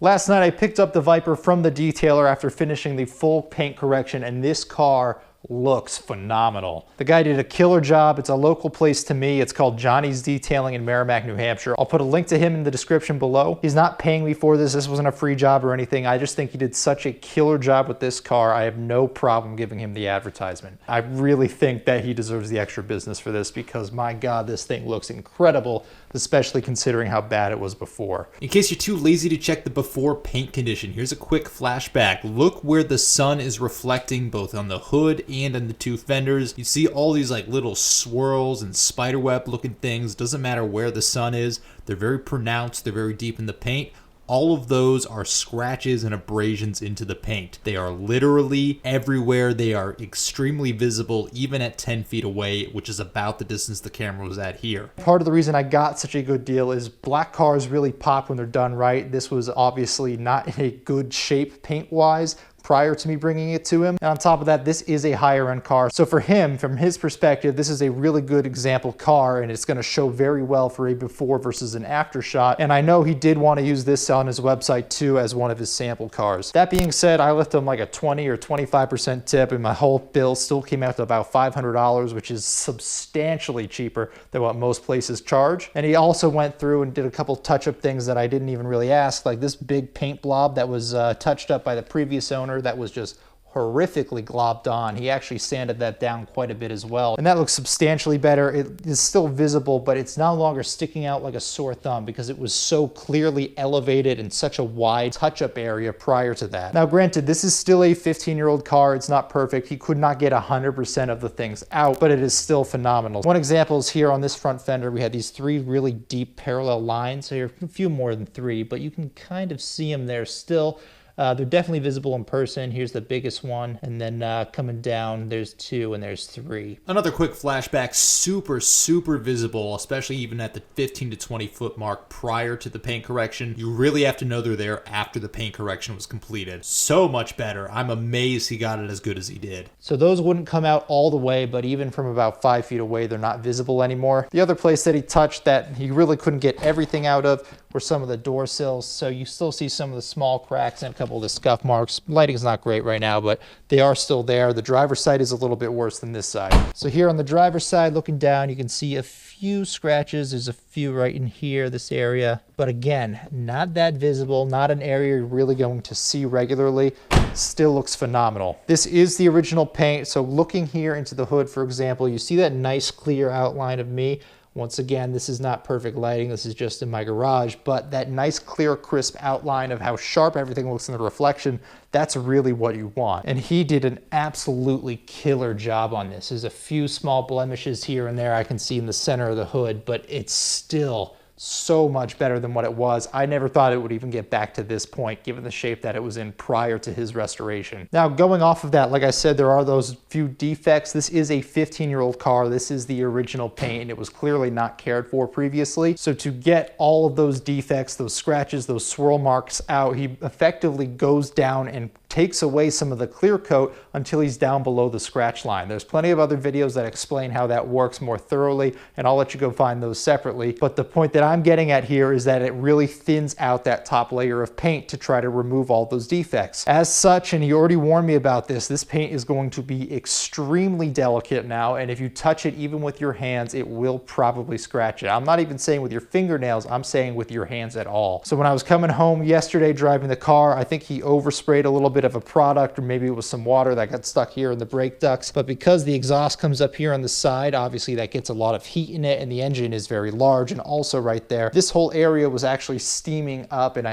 Last night I picked up the Viper from the detailer after finishing the full paint correction, and this car looks phenomenal. The guy did a killer job. It's a local place to me. It's called Jonny's Detailing in Merrimack, New Hampshire. I'll put a link to him in the description below. He's not paying me for this. This wasn't a free job or anything. I just think he did such a killer job with this car. I have no problem giving him the advertisement. I really think that he deserves the extra business for this because, my God, this thing looks incredible, especially considering how bad it was before. In case you're too lazy to check the before paint condition, here's a quick flashback. Look where the sun is reflecting both on the hood and on the two fenders. You see all these like little swirls and spiderweb looking things. Doesn't matter where the sun is. They're very pronounced. They're very deep in the paint. All of those are scratches and abrasions into the paint. They are literally everywhere. They are extremely visible even at 10 feet away, which is about the distance the camera was at here. Part of the reason I got such a good deal is black cars really pop when they're done right. This was obviously not in a good shape paint-wise prior to me bringing it to him. And on top of that, this is a higher end car. So for him, from his perspective, this is a really good example car, and it's gonna show very well for a before versus an after shot. And I know he did want to use this on his website too as one of his sample cars. That being said, I left him like a 20 or 25% tip, and my whole bill still came out to about $500, which is substantially cheaper than what most places charge. And he also went through and did a couple touch-up things that I didn't even really ask, like this big paint blob that was touched up by the previous owner that was just horrifically globbed on. He actually sanded that down quite a bit as well. And that looks substantially better. It is still visible, but it's no longer sticking out like a sore thumb because it was so clearly elevated in such a wide touch-up area prior to that. Now, granted, this is still a 15-year-old car. It's not perfect. He could not get 100% of the things out, but it is still phenomenal. One example is here on this front fender. We had these three really deep parallel lines. Here, a few more than three, but you can kind of see them there still. They're definitely visible in person. Here's the biggest one, and then coming down, there's two and there's three. Another quick flashback, super visible, especially even at the 15 to 20 foot mark prior to the paint correction. You really have to know they're there after the paint correction was completed. So much better. I'm amazed he got it as good as he did. So those wouldn't come out all the way, but even from about 5 feet away, they're not visible anymore. The other place that he touched that he really couldn't get everything out of were some of the door sills. So you still see some of the small cracks and a couple of the scuff marks. Lighting's not great right now, but they are still there. The driver's side is a little bit worse than this side. So here on the driver's side, looking down, you can see a few scratches. There's a few right in here, this area. But again, not that visible, not an area you're really going to see regularly. Still looks phenomenal. This is the original paint. So looking here into the hood, for example, you see that nice clear outline of me. Once again, this is not perfect lighting. This is just in my garage, but that nice, clear, crisp outline of how sharp everything looks in the reflection, that's really what you want. And he did an absolutely killer job on this. There's a few small blemishes here and there I can see in the center of the hood, but it's still so much better than what it was. I never thought it would even get back to this point, given the shape that it was in prior to his restoration. Now, going off of that, like I said, there are those few defects. This is a 15-year-old car. This is the original paint, and it was clearly not cared for previously. So to get all of those defects, those scratches, those swirl marks out, he effectively goes down and takes away some of the clear coat until he's down below the scratch line. There's plenty of other videos that explain how that works more thoroughly, and I'll let you go find those separately. But the point that I'm getting at here is that it really thins out that top layer of paint to try to remove all those defects. As such, and he already warned me about this paint is going to be extremely delicate now, and if you touch it even with your hands, it will probably scratch it. I'm not even saying with your fingernails, I'm saying with your hands at all. So when I was coming home yesterday driving the car, I think he oversprayed a little bit of a product, or maybe it was some water that got stuck here in the brake ducts. But because the exhaust comes up here on the side, obviously that gets a lot of heat in it, and the engine is very large, and also right there, this whole area was actually steaming up, and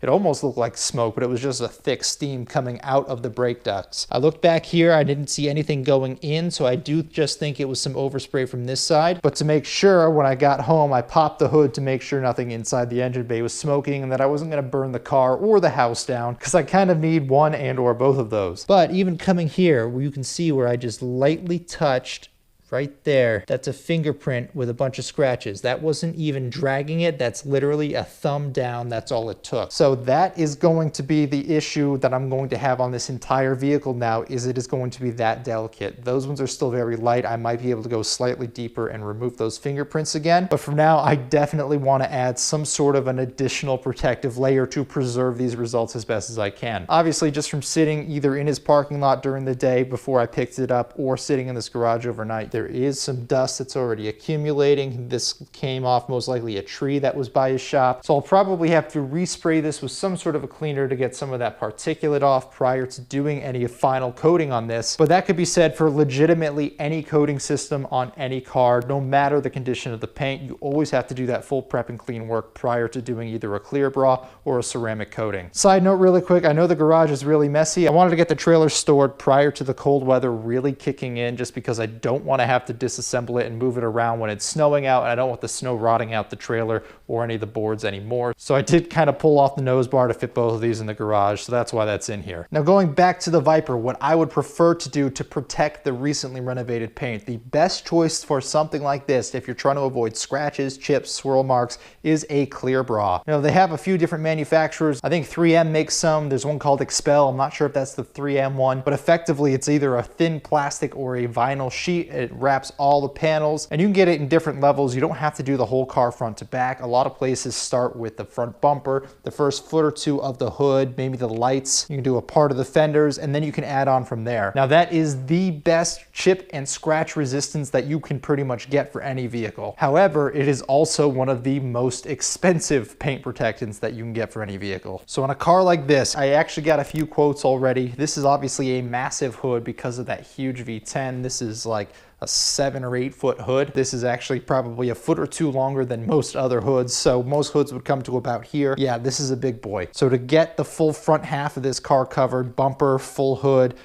it almost looked like smoke, but it was just a thick steam coming out of the brake ducts. I looked back here, I didn't see anything going in, so I do just think it was some overspray from this side. But to make sure, when I got home, I popped the hood to make sure nothing inside the engine bay was smoking and that I wasn't gonna burn the car or the house down, because I kind of need one and or both of those. But even coming here, where you can see where I just lightly touched right there, that's a fingerprint with a bunch of scratches. That wasn't even dragging it. That's literally a thumb down. That's all it took. So that is going to be the issue that I'm going to have on this entire vehicle now, is it is going to be that delicate. Those ones are still very light. I might be able to go slightly deeper and remove those fingerprints again. But for now, I definitely want to add some sort of an additional protective layer to preserve these results as best as I can. Obviously, just from sitting either in his parking lot during the day before I picked it up or sitting in this garage overnight, there is some dust that's already accumulating. This came off most likely a tree that was by his shop. So I'll probably have to respray this with some sort of a cleaner to get some of that particulate off prior to doing any final coating on this. But that could be said for legitimately any coating system on any car, no matter the condition of the paint. You always have to do that full prep and clean work prior to doing either a clear bra or a ceramic coating. Side note really quick, I know the garage is really messy. I wanted to get the trailer stored prior to the cold weather really kicking in, just because I don't want to have to disassemble it and move it around when it's snowing out, and I don't want the snow rotting out the trailer or any of the boards anymore. So I did kind of pull off the nose bar to fit both of these in the garage, so that's why that's in here. Now going back to the Viper, what I would prefer to do to protect the recently renovated paint, the best choice for something like this, if you're trying to avoid scratches, chips, swirl marks, is a clear bra. Now they have a few different manufacturers. I think 3M makes some. There's one called Expel. I'm not sure if that's the 3M one, but effectively it's either a thin plastic or a vinyl sheet. It wraps all the panels, and you can get it in different levels. You don't have to do the whole car front to back. A lot of places start with the front bumper, the first foot or two of the hood, maybe the lights. You can do a part of the fenders, and then you can add on from there. Now that is the best chip and scratch resistance that you can pretty much get for any vehicle. However, it is also one of the most expensive paint protectants that you can get for any vehicle. So on a car like this, I actually got a few quotes already. This is obviously a massive hood because of that huge V10. This is like a 7 or 8 foot hood. This is actually probably a foot or two longer than most other hoods. So most hoods would come to about here. Yeah, this is a big boy. So to get the full front half of this car covered, bumper, full hood,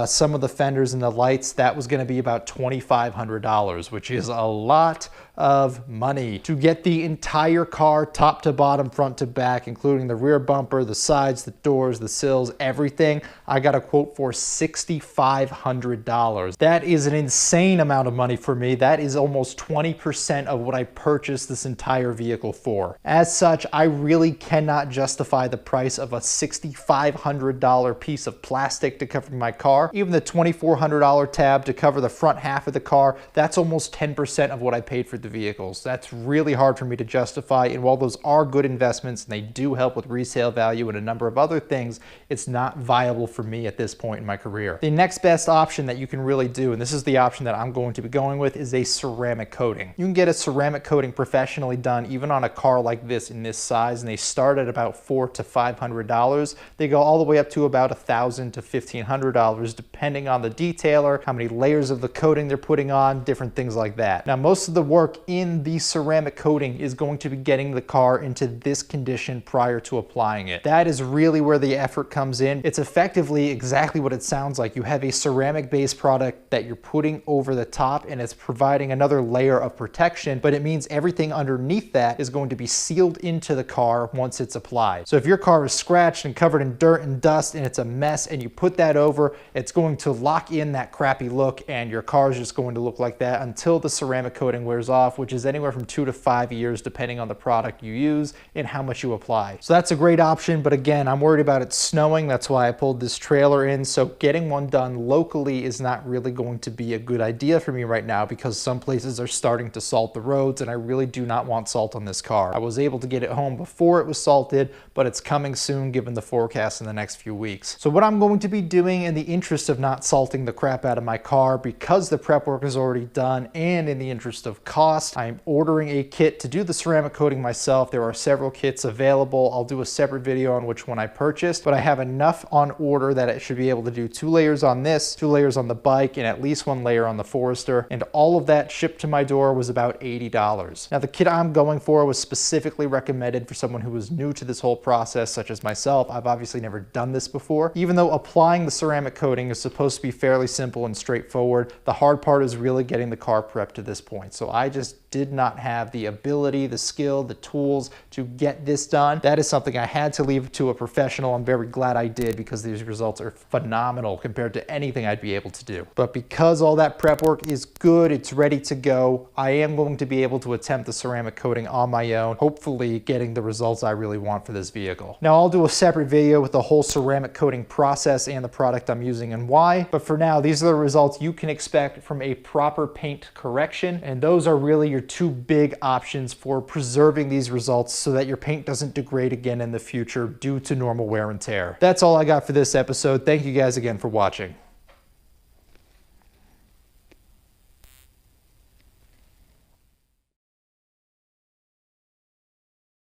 some of the fenders and the lights, that was going to be about $2,500, which is a lot of money. To get the entire car top to bottom, front to back, including the rear bumper, the sides, the doors, the sills, everything, I got a quote for $6,500. That is an insane amount of money for me. That is almost 20% of what I purchased this entire vehicle for. As such, I really cannot justify the price of a $6,500 piece of plastic to cover my car. Even the $2,400 tab to cover the front half of the car, that's almost 10% of what I paid for the vehicles. That's really hard for me to justify, and while those are good investments and they do help with resale value and a number of other things, it's not viable for me at this point in my career. The next best option that you can really do, and this is the option that I'm going to be going with, is a ceramic coating. You can get a ceramic coating professionally done even on a car like this in this size, and they start at about $400 to $500. They go all the way up to about $1,000 to $1,500 depending on the detailer, how many layers of the coating they're putting on, different things like that. Now most of the work in the ceramic coating is going to be getting the car into this condition prior to applying it. That is really where the effort comes in. It's effectively exactly what it sounds like. You have a ceramic based product that you're putting over the top, and it's providing another layer of protection, but it means everything underneath that is going to be sealed into the car once it's applied. So if your car is scratched and covered in dirt and dust and it's a mess and you put that over, it's going to lock in that crappy look, and your car is just going to look like that until the ceramic coating wears off, which is anywhere from 2 to 5 years depending on the product you use and how much you apply. So that's a great option, but again, I'm worried about it snowing. That's why I pulled this trailer in. So getting one done locally is not really going to be a good idea for me right now, because some places are starting to salt the roads, and I really do not want salt on this car. I was able to get it home before it was salted, but it's coming soon given the forecast in the next few weeks. So what I'm going to be doing in the interest of not salting the crap out of my car, because the prep work is already done, and in the interest of cost, I'm ordering a kit to do the ceramic coating myself. There are several kits available. I'll do a separate video on which one I purchased, but I have enough on order that it should be able to do 2 layers on this, 2 layers on the bike, and at least 1 layer on the Forester, and all of that shipped to my door was about $80. Now the kit I'm going for was specifically recommended for someone who was new to this whole process, such as myself. I've obviously never done this before. Even though applying the ceramic coating is supposed to be fairly simple and straightforward, the hard part is really getting the car prepped to this point. So I just just did not have the ability, the skill, the tools to get this done. That is something I had to leave to a professional. I'm very glad I did because these results are phenomenal compared to anything I'd be able to do. But because all that prep work is good, it's ready to go, I am going to be able to attempt the ceramic coating on my own, hopefully getting the results I really want for this vehicle. Now I'll do a separate video with the whole ceramic coating process and the product I'm using and why, but for now, these are the results you can expect from a proper paint correction, and those are really your two big options for preserving these results so that your paint doesn't degrade again in the future due to normal wear and tear. That's all I got for this episode. Thank you guys again for watching.